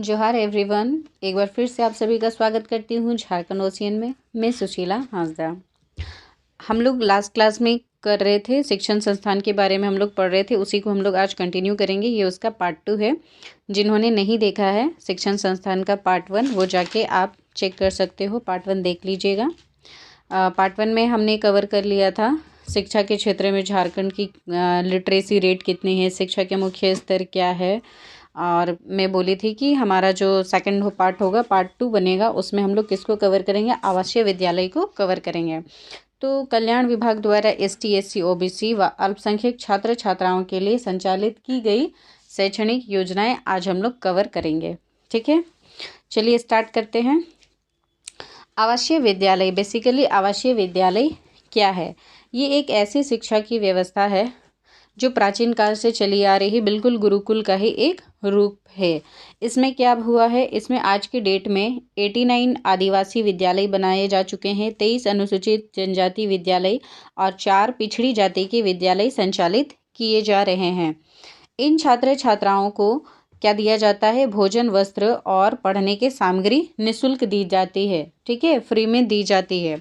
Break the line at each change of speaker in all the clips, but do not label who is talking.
जोहार एवरीवन, एक बार फिर से आप सभी का स्वागत करती हूँ झारखंड ओशियन में। मैं सुशीला हांसदा। हम लोग लास्ट क्लास में कर रहे थे शिक्षण संस्थान के बारे में, हम लोग पढ़ रहे थे, उसी को हम लोग आज कंटिन्यू करेंगे। ये उसका पार्ट 2 है। जिन्होंने नहीं देखा है शिक्षण संस्थान का पार्ट 1, वो जाके आप चेक कर सकते हो, पार्ट 1 देख लीजिएगा। पार्ट 1 में हमने कवर कर लिया था शिक्षा के क्षेत्र में झारखंड की लिटरेसी रेट कितनी है, शिक्षा के मुख्य स्तर क्या है। और मैं बोली थी कि हमारा जो सेकंड पार्ट होगा, पार्ट 2 बनेगा, उसमें हम लोग किसको कवर करेंगे, आवासीय विद्यालय को कवर करेंगे। तो कल्याण विभाग द्वारा ST SC OBC व अल्पसंख्यक छात्र छात्राओं के लिए संचालित की गई शैक्षणिक योजनाएं आज हम लोग कवर करेंगे। ठीक है, चलिए स्टार्ट करते हैं। आवासीय विद्यालय, बेसिकली आवासीय विद्यालय क्या है? ये एक ऐसी शिक्षा की व्यवस्था है जो प्राचीन काल से चली आ रही बिल्कुल गुरुकुल का ही एक रूप है। इसमें क्या हुआ है, इसमें आज की डेट में 89 आदिवासी विद्यालय बनाए जा चुके हैं, 23 अनुसूचित जनजाति विद्यालय और 4 पिछड़ी जाति के विद्यालय संचालित किए जा रहे हैं। इन छात्र छात्राओं को क्या दिया जाता है? भोजन, वस्त्र और पढ़ने की सामग्री निःशुल्क दी जाती है। ठीक है, फ्री में दी जाती है।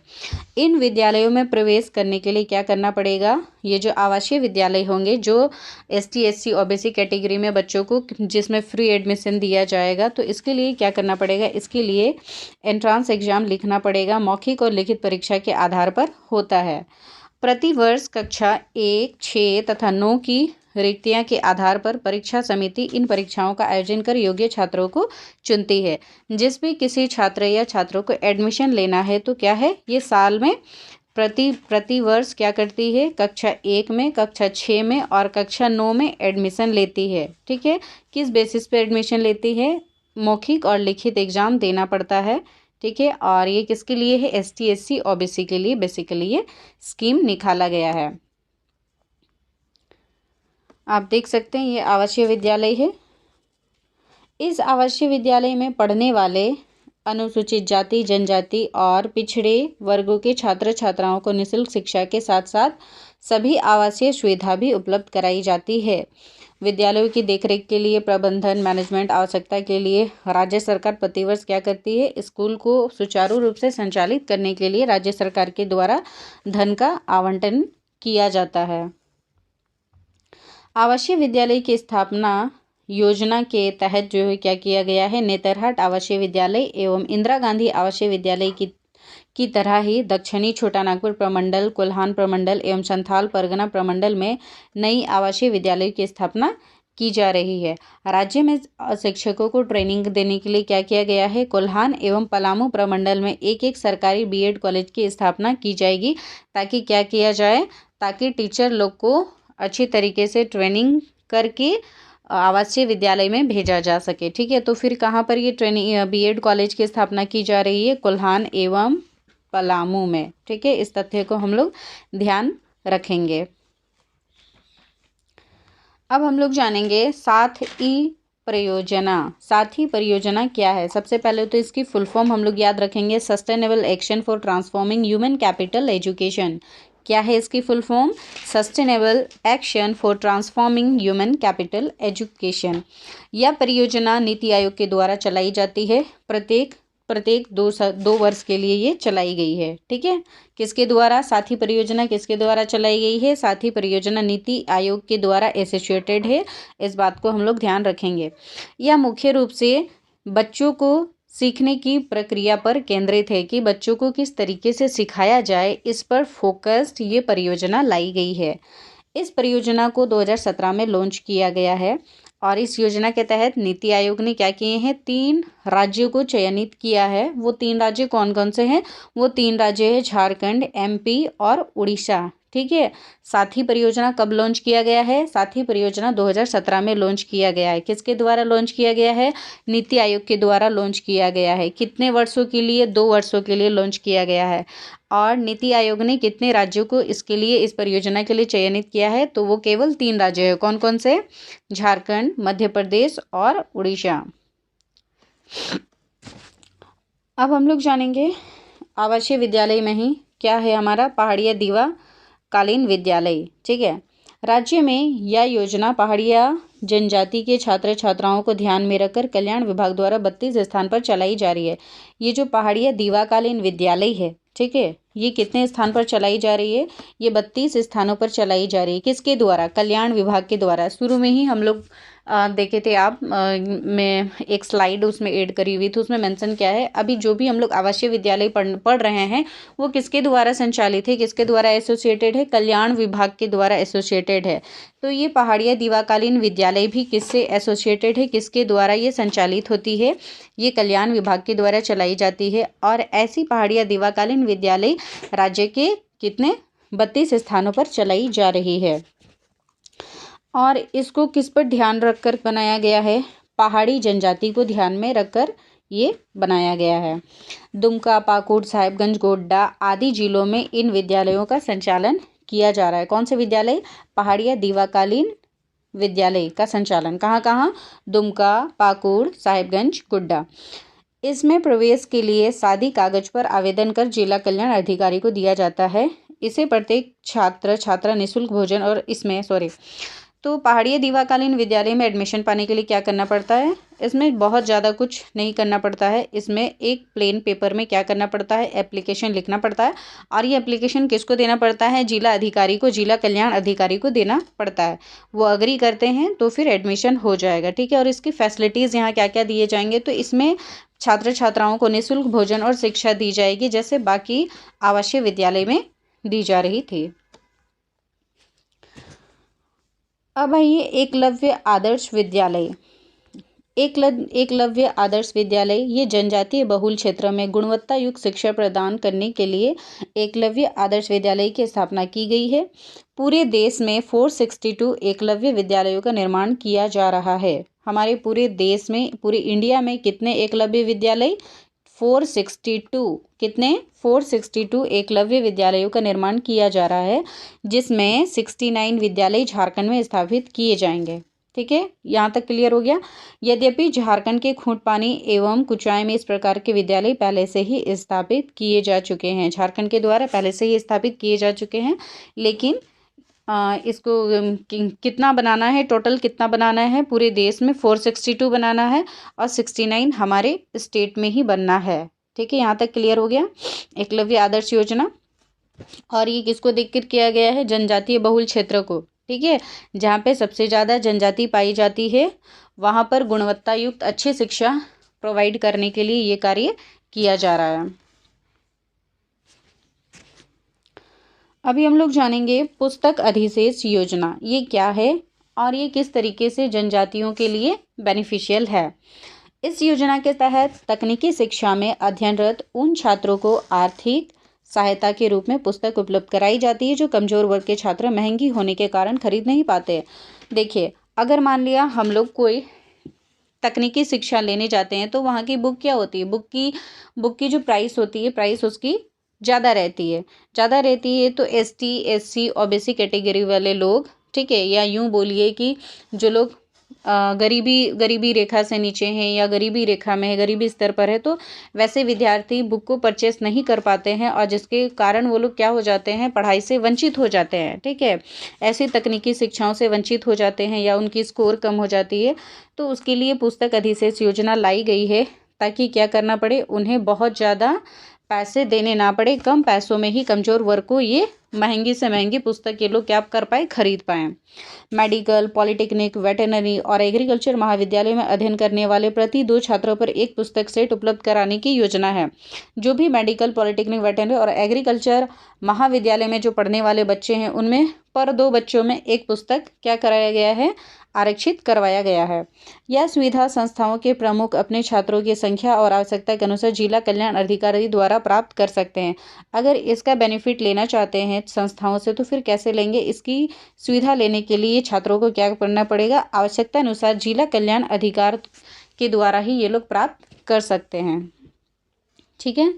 इन विद्यालयों में प्रवेश करने के लिए क्या करना पड़ेगा? ये जो आवासीय विद्यालय होंगे, जो ST SC OBC कैटेगरी में बच्चों को जिसमें फ्री एडमिशन दिया जाएगा, तो इसके लिए क्या करना पड़ेगा? इसके लिए एंट्रांस एग्जाम लिखना पड़ेगा, मौखिक और लिखित परीक्षा के आधार पर होता है। प्रति वर्ष कक्षा 1, 6 तथा 9 की रिक्तियां के आधार पर परीक्षा समिति इन परीक्षाओं का आयोजन कर योग्य छात्रों को चुनती है। जिस भी किसी छात्र या छात्रों को एडमिशन लेना है तो क्या है, ये साल में प्रति वर्ष क्या करती है? कक्षा 1 में, कक्षा 6 में और कक्षा 9 में एडमिशन लेती है। ठीक है, किस बेसिस पे एडमिशन लेती है? मौखिक और लिखित एग्जाम देना पड़ता है। ठीक है, और ये किसके लिए है? ST SC OBC के लिए बेसिकली ये स्कीम निकाला गया है। आप देख सकते हैं ये आवासीय विद्यालय है। इस आवासीय विद्यालय में पढ़ने वाले अनुसूचित जाति, जनजाति और पिछड़े वर्गों के छात्र छात्राओं को निःशुल्क शिक्षा के साथ साथ सभी आवासीय सुविधा भी उपलब्ध कराई जाती है। विद्यालयों की देखरेख के लिए, प्रबंधन मैनेजमेंट आवश्यकता के लिए राज्य सरकार प्रतिवर्ष क्या करती है? स्कूल को सुचारू रूप से संचालित करने के लिए राज्य सरकार के द्वारा धन का आवंटन किया जाता है। आवासीय विद्यालय की स्थापना योजना के तहत जो है क्या किया गया है? नेतरहाट आवासीय विद्यालय एवं इंदिरा गांधी आवासीय विद्यालय की तरह ही दक्षिणी छोटा नागपुर प्रमंडल, कोल्हान प्रमंडल एवं संथाल परगना प्रमंडल में नई आवासीय विद्यालय की स्थापना की जा रही है। राज्य में शिक्षकों को ट्रेनिंग देने के लिए क्या किया गया है? कोल्हान एवं पलामू प्रमंडल में एक सरकारी BEd कॉलेज की स्थापना की जाएगी, ताकि क्या किया जाए? ताकि टीचर लोग को अच्छी तरीके से ट्रेनिंग करके आवासीय विद्यालय में भेजा जा सके। ठीक है, तो फिर कहाँ पर ये ट्रेनिंग BEd कॉलेज की स्थापना की जा रही है? कोल्हान एवं पलामू में। ठीक है, इस तथ्य को हम लोग ध्यान रखेंगे। अब हम लोग जानेंगे साथी परियोजना। साथी परियोजना क्या है? सबसे पहले तो इसकी फुल फॉर्म हम लोग याद रखेंगे, sustainable action for transforming human capital education. क्या है इसकी full form? Sustainable action for transforming human capital education. यह परियोजना नीति आयोग के द्वारा चलाई जाती है। प्रत्येक 2 वर्ष के लिए ये चलाई गई है। ठीक है, किसके द्वारा? साथी परियोजना किसके द्वारा चलाई गई है? साथी परियोजना नीति आयोग के द्वारा एसोसिएटेड है। इस बात को हम लोग ध्यान रखेंगे। यह मुख्य रूप से बच्चों को सीखने की प्रक्रिया पर केंद्रित है कि बच्चों को किस तरीके से सिखाया जाए, इस पर फोकस्ड ये परियोजना लाई गई है। इस परियोजना को 2017 में लॉन्च किया गया है और इस योजना के तहत नीति आयोग ने क्या किए हैं? 3 राज्यों को चयनित किया है। वो 3 राज्य कौन कौन से हैं? वो 3 राज्य है झारखंड, MP और उड़ीसा। ठीक है, साथी परियोजना कब लॉन्च किया गया है? साथी परियोजना 2017 में लॉन्च किया गया है। किसके द्वारा लॉन्च किया गया है? नीति आयोग के द्वारा लॉन्च किया गया है। कितने वर्षों के लिए? 2 वर्षों के लिए लॉन्च किया गया है। और नीति आयोग ने कितने राज्यों को इसके लिए, इस परियोजना के लिए चयनित किया है? तो वो केवल 3 राज्य है। कौन कौन से? झारखंड, मध्य प्रदेश और उड़ीसा। अब हम लोग जानेंगे आवासीय विद्यालय में ही क्या है हमारा? पहाड़िया दीवा कालीन विद्यालय। ठीक है, राज्य में यह योजना पहाड़िया जनजाति के छात्र छात्राओं को ध्यान में रखकर कल्याण विभाग द्वारा 32 स्थान पर चलाई जा रही है। ये जो पहाड़िया दीवाकालीन विद्यालय है, ठीक है, ये कितने स्थान पर चलाई जा रही है? ये 32 स्थानों पर चलाई जा रही है। किसके द्वारा? कल्याण विभाग के द्वारा। शुरू में ही हम लोग देखे थे आप मैं एक स्लाइड उसमें ऐड करी हुई थी, उसमें मेंशन क्या है, अभी जो भी हम लोग आवासीय विद्यालय पढ़ रहे हैं वो किसके द्वारा संचालित है, किसके द्वारा एसोसिएटेड है? कल्याण विभाग के द्वारा एसोसिएटेड है। तो ये पहाड़िया दीवाकालीन विद्यालय भी किससे एसोसिएटेड है, किसके द्वारा ये संचालित होती है? ये कल्याण विभाग के द्वारा चलाई जाती है। और ऐसी पहाड़िया दीवाकालीन विद्यालय राज्य के कितने 32 स्थानों पर चलाई जा रही है। और इसको किस पर ध्यान रखकर बनाया गया है? पहाड़ी जनजाति को ध्यान में रखकर ये बनाया गया है। दुमका, पाकुड़, साहिबगंज, गोड्डा आदि जिलों में इन विद्यालयों का संचालन किया जा रहा है। कौन से विद्यालय? पहाड़िया दीवाकालीन विद्यालय का संचालन कहाँ कहाँ? दुमका, पाकुड़, साहिबगंज, गोड्डा। इसमें प्रवेश के लिए सादी कागज पर आवेदन कर जिला कल्याण अधिकारी को दिया जाता है। इसे प्रत्येक छात्र छात्रा निःशुल्क भोजन और तो पहाड़िया दीवाकालीन विद्यालय में एडमिशन पाने के लिए क्या करना पड़ता है? इसमें बहुत ज़्यादा कुछ नहीं करना पड़ता है। इसमें एक प्लेन पेपर में क्या करना पड़ता है? एप्लीकेशन लिखना पड़ता है। और ये एप्लीकेशन किसको देना पड़ता है? जिला अधिकारी को, जिला कल्याण अधिकारी को देना पड़ता है। वो अग्री करते हैं तो फिर एडमिशन हो जाएगा, ठीक है। और इसकी फैसिलिटीज़ यहाँ क्या क्या दिए जाएंगे? तो इसमें छात्र छात्राओं को निःशुल्क भोजन और शिक्षा दी जाएगी, जैसे बाकी आवासीय विद्यालय में दी जा रही थी। अब आइए एकलव्य आदर्श विद्यालय। एकलव्य आदर्श विद्यालय ये जनजातीय बहुल क्षेत्र में गुणवत्ता युक्त शिक्षा प्रदान करने के लिए एकलव्य आदर्श विद्यालय की स्थापना की गई है। पूरे देश में 462 एकलव्य विद्यालयों का निर्माण किया जा रहा है। हमारे पूरे देश में, पूरे इंडिया में कितने एकलव्य विद्यालय? 462। कितने? 462 एकलव्य विद्यालयों का निर्माण किया जा रहा है, जिसमें 69 विद्यालय झारखंड में स्थापित किए जाएंगे, ठीक है। यहाँ तक क्लियर हो गया। यद्यपि झारखंड के खूंटपानी एवं कुचाई में इस प्रकार के विद्यालय पहले से ही स्थापित किए जा चुके हैं, झारखंड के द्वारा पहले से ही स्थापित किए जा चुके हैं। लेकिन इसको कितना बनाना है, टोटल कितना बनाना है? पूरे देश में 462 बनाना है और 69 हमारे स्टेट में ही बनना है, ठीक है। यहाँ तक क्लियर हो गया एकलव्य आदर्श योजना। और ये किसको देखकर किया गया है? जनजातीय बहुल क्षेत्र को, ठीक है। जहाँ पे सबसे ज़्यादा जनजाति पाई जाती है वहाँ पर गुणवत्ता युक्त अच्छी शिक्षा प्रोवाइड करने के लिए ये कार्य किया जा रहा है। अभी हम लोग जानेंगे पुस्तक अधिशेष योजना, ये क्या है और ये किस तरीके से जनजातियों के लिए बेनिफिशियल है। इस योजना के तहत तकनीकी शिक्षा में अध्ययनरत उन छात्रों को आर्थिक सहायता के रूप में पुस्तक उपलब्ध कराई जाती है जो कमजोर वर्ग के छात्र महंगी होने के कारण खरीद नहीं पाते। देखिए, अगर मान लिया हम लोग कोई तकनीकी शिक्षा लेने जाते हैं तो वहाँ की बुक क्या होती है? बुक की जो प्राइस होती है, प्राइस उसकी ज़्यादा रहती है। तो ST SC ओबीसी कैटेगरी वाले लोग, ठीक है, या यूँ बोलिए कि जो लोग गरीबी रेखा से नीचे हैं या गरीबी रेखा में है, गरीबी स्तर पर है, तो वैसे विद्यार्थी बुक को परचेस नहीं कर पाते हैं और जिसके कारण वो लोग क्या हो जाते हैं? पढ़ाई से वंचित हो जाते हैं, ठीक है। ऐसी तकनीकी शिक्षाओं से वंचित हो जाते हैं या उनकी स्कोर कम हो जाती है, तो उसके लिए पुस्तक अधिशेष योजना लाई गई है ताकि क्या करना पड़े? उन्हें बहुत ज़्यादा पैसे देने ना पड़े, कम पैसों में ही कमज़ोर वर्ग को ये महंगी से महंगी पुस्तक ये लोग क्या कर पाए? खरीद पाएँ। मेडिकल, पॉलिटेक्निक, वेटरनरी और एग्रीकल्चर महाविद्यालय में अध्ययन करने वाले प्रति 2 छात्रों पर एक पुस्तक सेट उपलब्ध कराने की योजना है। जो भी मेडिकल, पॉलिटेक्निक, वेटरनरी और एग्रीकल्चर महाविद्यालय में जो पढ़ने वाले बच्चे हैं उनमें पर 2 बच्चों में एक पुस्तक क्या कराया गया है? आरक्षित करवाया गया है। यह सुविधा संस्थाओं के प्रमुख अपने छात्रों की संख्या और आवश्यकता के अनुसार जिला कल्याण अधिकारी द्वारा प्राप्त कर सकते हैं। अगर इसका बेनिफिट लेना चाहते हैं संस्थाओं से तो फिर कैसे लेंगे? इसकी सुविधा लेने के लिए छात्रों को क्या करना पड़ेगा? आवश्यकता अनुसार जिला कल्याण अधिकारी के द्वारा ही ये लोग प्राप्त कर सकते हैं, ठीक है।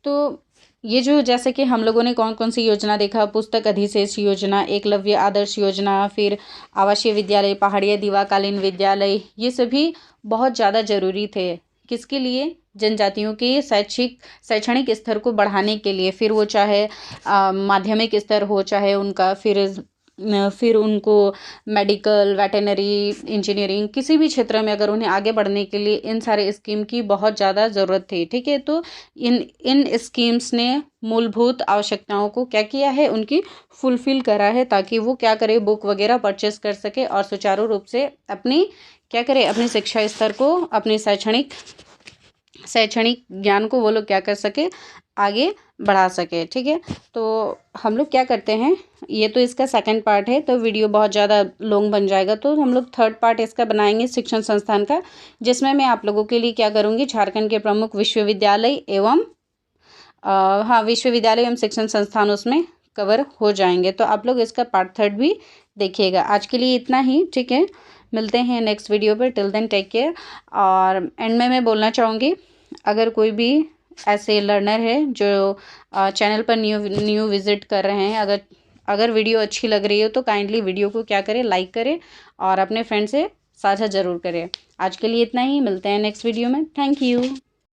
तो ये जो जैसे कि हम लोगों ने कौन कौन सी योजना देखा? पुस्तक अधिशेष योजना, एकलव्य आदर्श योजना, फिर आवासीय विद्यालय, पहाड़िया दीवाकालीन विद्यालय, ये सभी बहुत ज़्यादा ज़रूरी थे। किसके लिए? जनजातियों के शैक्षणिक स्तर को बढ़ाने के लिए, फिर वो चाहे माध्यमिक स्तर हो, चाहे उनका फिर फिर उनको मेडिकल, वेटेनरी, इंजीनियरिंग किसी भी क्षेत्र में अगर उन्हें आगे बढ़ने के लिए इन सारे स्कीम की बहुत ज़्यादा ज़रूरत थी। ठीक है, तो इन स्कीम्स ने मूलभूत आवश्यकताओं को क्या किया है, उनकी फुलफ़िल करा है, ताकि वो क्या करे, बुक वगैरह परचेस कर सके और सुचारू रूप से अपनी क्या करे, अपनी शिक्षा स्तर को, अपने शैक्षणिक ज्ञान को वो लोग क्या कर सके, आगे बढ़ा सके। ठीक है, तो हम लोग क्या करते हैं, ये तो इसका सेकंड पार्ट है, तो वीडियो बहुत ज़्यादा लॉन्ग बन जाएगा, तो हम लोग थर्ड पार्ट इसका बनाएंगे शिक्षण संस्थान का, जिसमें मैं आप लोगों के लिए क्या करूँगी, झारखंड के प्रमुख विश्वविद्यालय एवं विश्वविद्यालय एवं शिक्षण संस्थान उसमें कवर हो जाएंगे। तो आप लोग इसका पार्ट थर्ड भी देखिएगा। आज के लिए इतना ही। ठीक है, मिलते हैं नेक्स्ट वीडियो पर। Till then take care. और एंड में मैं बोलना चाहूँगी, अगर कोई भी ऐसे लर्नर है जो चैनल पर न्यू विजिट कर रहे हैं, अगर वीडियो अच्छी लग रही हो तो काइंडली वीडियो को क्या करें, लाइक करें और अपने फ्रेंड से साझा ज़रूर करें। आज के लिए इतना ही, मिलते हैं नेक्स्ट वीडियो में। Thank you.